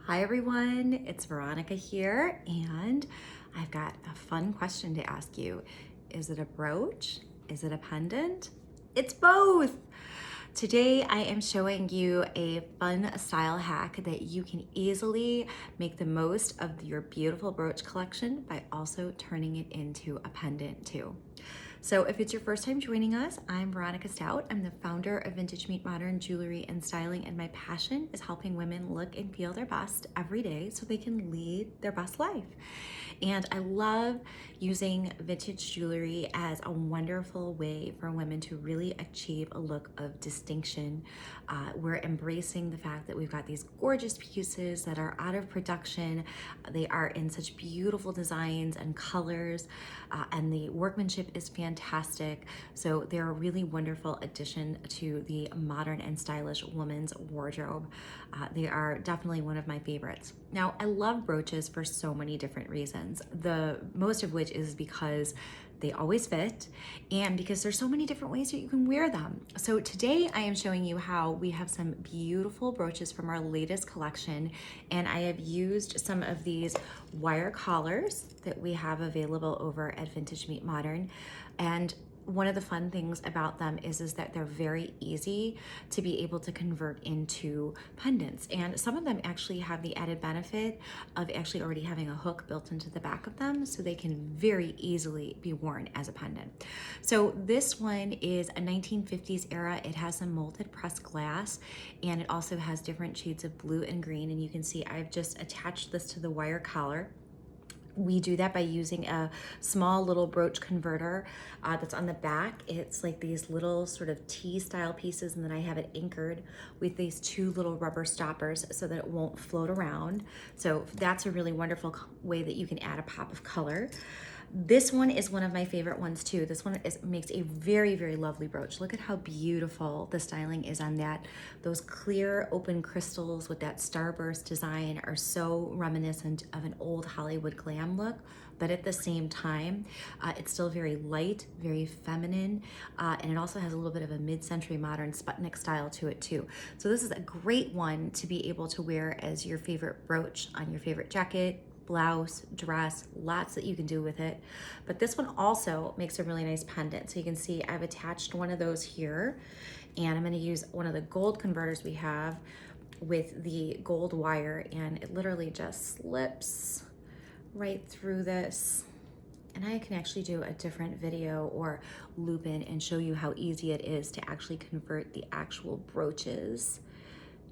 Hi everyone, it's Veronica here, and I've got a fun question to ask you. Is it a brooch? Is it a pendant? It's both! Today I am showing you a fun style hack that you can easily make the most of your beautiful brooch collection by also turning it into a pendant too. So if it's your first time joining us, I'm Veronica Staudt. I'm the founder of Vintage Meet Modern Jewelry and Styling, and my passion is helping women look and feel their best every day so they can lead their best life. And I love using vintage jewelry as a wonderful way for women to really achieve a look of distinction. We're embracing the fact that we've got these gorgeous pieces that are out of production. They are in such beautiful designs and colors, and the workmanship is fantastic. So they're a really wonderful addition to the modern and stylish woman's wardrobe. They are definitely one of my favorites. Now, I love brooches for so many different reasons. The most of which is because they always fit and because there's so many different ways that you can wear them. So today I am showing you how we have some beautiful brooches from our latest collection, and I have used some of these wire collars that we have available over at Vintage Meet Modern. And one of the fun things about them is that they're very easy to be able to convert into pendants. And some of them actually have the added benefit of actually already having a hook built into the back of them, so they can very easily be worn as a pendant. So this one is a 1950s era. It has some molded pressed glass, and it also has different shades of blue and green. And you can see I've just attached this to the wire collar. We do that by using a small little brooch converter that's on the back. It's like these little sort of T-style pieces, and then I have it anchored with these two little rubber stoppers so that it won't float around. So that's a really wonderful way that you can add a pop of color. This one is one of my favorite ones too. This one makes a very, very lovely brooch. Look at how beautiful the styling is on that. Those clear open crystals with that starburst design are so reminiscent of an old Hollywood glam look, but at the same time, it's still very light, very feminine, and it also has a little bit of a mid-century modern Sputnik style to it too. So this is a great one to be able to wear as your favorite brooch on your favorite jacket, blouse, dress, lots that you can do with it. But this one also makes a really nice pendant. So you can see I've attached one of those here, and I'm gonna use one of the gold converters we have with the gold wire, and it literally just slips right through this. And I can actually do a different video or loop in and show you how easy it is to actually convert the actual brooches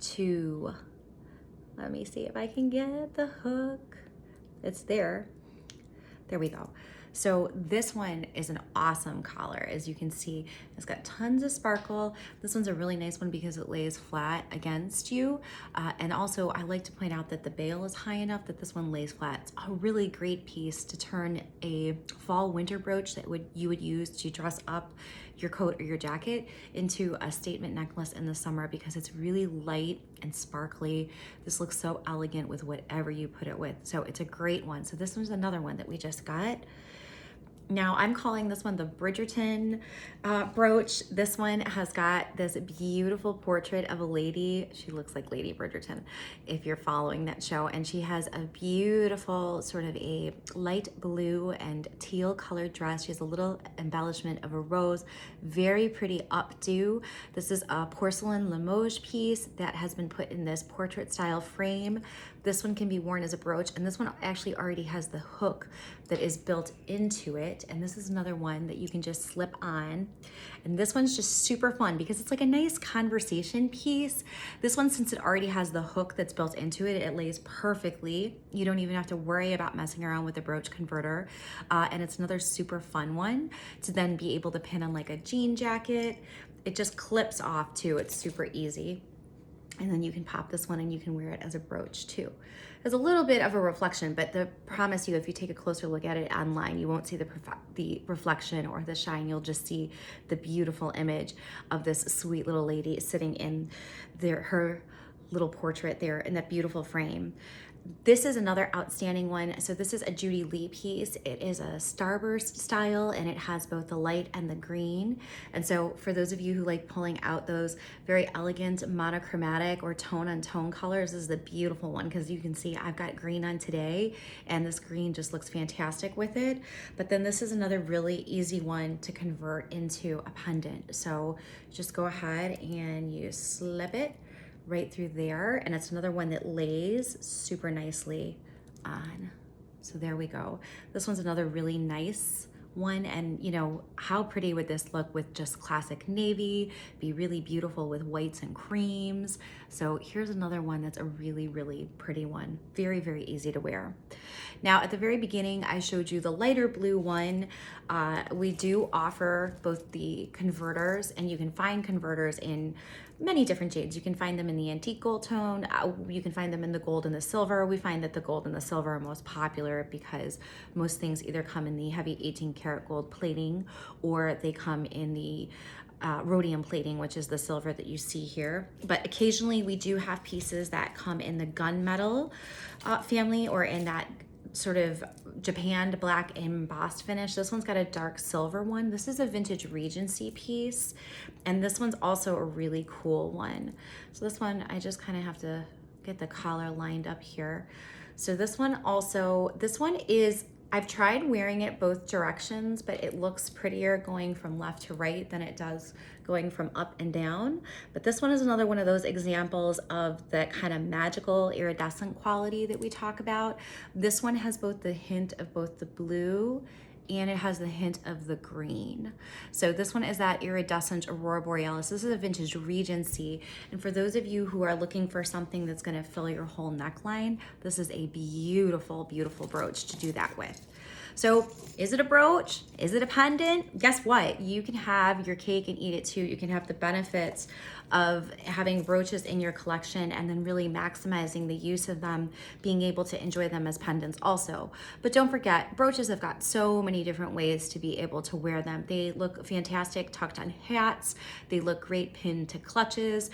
to, let me see if I can get the hook. It's there. There we go. So this one is an awesome collar. As you can see, it's got tons of sparkle. This one's a really nice one because it lays flat against you. And also I like to point out that the bail is high enough that this one lays flat. It's a really great piece to turn a fall winter brooch that you would use to dress up your coat or your jacket into a statement necklace in the summer, because it's really light and sparkly. This looks so elegant with whatever you put it with. So it's a great one. So this one's another one that we just got. Now I'm calling this one the Bridgerton brooch. This one has got this beautiful portrait of a lady. She looks like Lady Bridgerton if you're following that show. And she has a beautiful sort of a light blue and teal colored dress. She has a little embellishment of a rose, very pretty updo. This is a porcelain Limoges piece that has been put in this portrait style frame. This one can be worn as a brooch, and this one actually already has the hook that is built into it. And this is another one that you can just slip on. And this one's just super fun because it's like a nice conversation piece. This one, since it already has the hook that's built into it, it lays perfectly. You don't even have to worry about messing around with the brooch converter. And it's another super fun one to then be able to pin on like a jean jacket. It just clips off too. It's super easy. And then you can pop this one and you can wear it as a brooch too. There's a little bit of a reflection, but I promise you, if you take a closer look at it online, you won't see the reflection or the shine. You'll just see the beautiful image of this sweet little lady sitting in her little portrait there in that beautiful frame. This is another outstanding one. So this is a Judy Lee piece. It is a starburst style and it has both the light and the green. And so for those of you who like pulling out those very elegant monochromatic or tone on tone colors, this is a beautiful one because you can see I've got green on today and this green just looks fantastic with it. But then this is another really easy one to convert into a pendant. So just go ahead and you slip it right through there, and it's another one that lays super nicely on. So there we go. This one's another really nice one, and you know, how pretty would this look with just classic navy, be really beautiful with whites and creams. So here's another one that's a really, really pretty one. Very, very easy to wear. Now at the very beginning, I showed you the lighter blue one. We do offer both the converters, and you can find converters in many different shades. You can find them in the antique gold tone. You can find them in the gold and the silver. We find that the gold and the silver are most popular because most things either come in the heavy 18 karat gold plating or they come in the rhodium plating, which is the silver that you see here. But occasionally we do have pieces that come in the gunmetal family or in that sort of japanned black embossed finish. This one's got a dark silver one. This is a vintage Regency piece, and this one's also a really cool one. So this one, I just kind of have to get the collar lined up here. So this one is, I've tried wearing it both directions, but it looks prettier going from left to right than it does going from up and down. But this one is another one of those examples of the kind of magical iridescent quality that we talk about. This one has both the hint of both the blue and it has the hint of the green. So this one is that iridescent Aurora Borealis. This is a vintage Regency. And for those of you who are looking for something that's gonna fill your whole neckline, this is a beautiful, beautiful brooch to do that with. So is it a brooch? Is it a pendant? Guess what? You can have your cake and eat it too. You can have the benefits of having brooches in your collection and then really maximizing the use of them, being able to enjoy them as pendants also. But don't forget, brooches have got so many different ways to be able to wear them. They look fantastic tucked on hats. They look great pinned to clutches.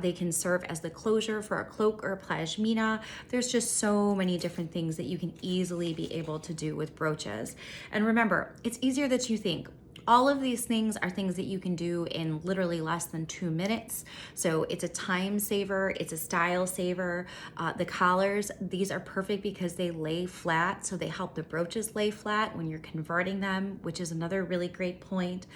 They can serve as the closure for a cloak or a pashmina. There's just so many different things that you can easily be able to do with brooches. And remember, it's easier than you think. All of these things are things that you can do in literally less than 2 minutes. So it's a time saver, it's a style saver. The collars, these are perfect because they lay flat, so they help the brooches lay flat when you're converting them, which is another really great point.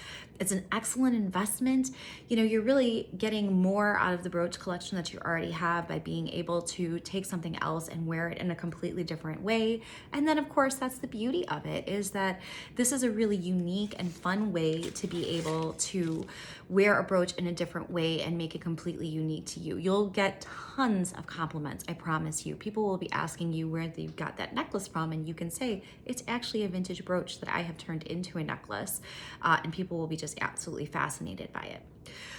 It's an excellent investment. You know, you're really getting more out of the brooch collection that you already have by being able to take something else and wear it in a completely different way. And then of course, that's the beauty of it, is that this is a really unique and fun way to be able to wear a brooch in a different way and make it completely unique to you. You'll get tons of compliments, I promise you. People will be asking you where you got that necklace from, and you can say, it's actually a vintage brooch that I have turned into a necklace, and people will be just absolutely fascinated by it.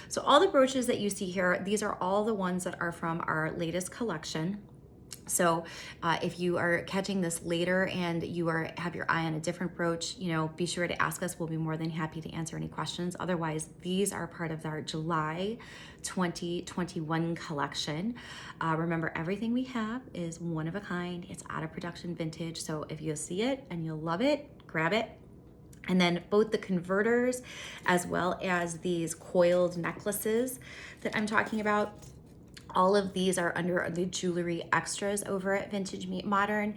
So all the brooches that you see here, these are all the ones that are from our latest collection. So if you are catching this later and you have your eye on a different brooch, you know, be sure to ask us. We'll be more than happy to answer any questions. Otherwise, these are part of our July 2021 collection. Remember, everything we have is one of a kind. It's out of production vintage. So if you see it and you'll love it, grab it. And then both the converters as well as these coiled necklaces that I'm talking about, all of these are under the jewelry extras over at Vintage Meet Modern.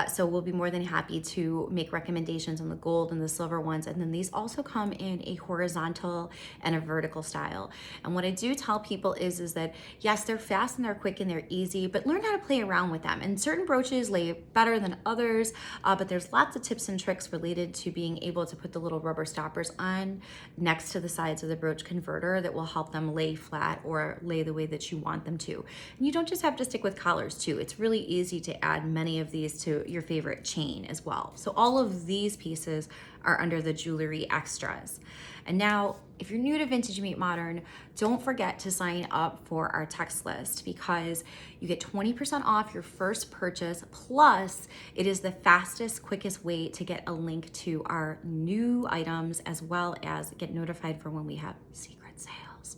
So we'll be more than happy to make recommendations on the gold and the silver ones. And then these also come in a horizontal and a vertical style. And what I do tell people is that yes, they're fast and they're quick and they're easy, but learn how to play around with them. And certain brooches lay better than others, but there's lots of tips and tricks related to being able to put the little rubber stoppers on next to the sides of the brooch converter that will help them lay flat or lay the way that you want them to. And you don't just have to stick with collars too. It's really easy to add many of these to your favorite chain as well. So all of these pieces are under the jewelry extras. And now, if you're new to Vintage Meet Modern, don't forget to sign up for our text list because you get 20% off your first purchase. Plus, it is the fastest, quickest way to get a link to our new items as well as get notified for when we have secret sales.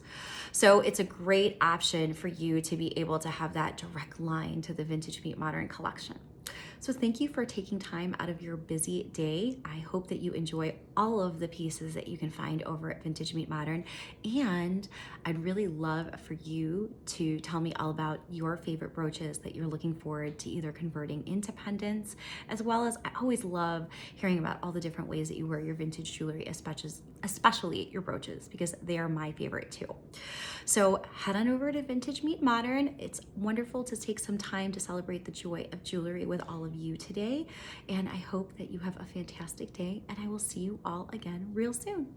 So it's a great option for you to be able to have that direct line to the Vintage Meet Modern collection. So thank you for taking time out of your busy day. I hope that you enjoy all of the pieces that you can find over at Vintage Meet Modern. And I'd really love for you to tell me all about your favorite brooches that you're looking forward to either converting into pendants, as well as I always love hearing about all the different ways that you wear your vintage jewelry, especially your brooches, because they are my favorite too. So head on over to Vintage Meet Modern. It's wonderful to take some time to celebrate the joy of jewelry with all of you today. And I hope that you have a fantastic day, and I will see you all again real soon.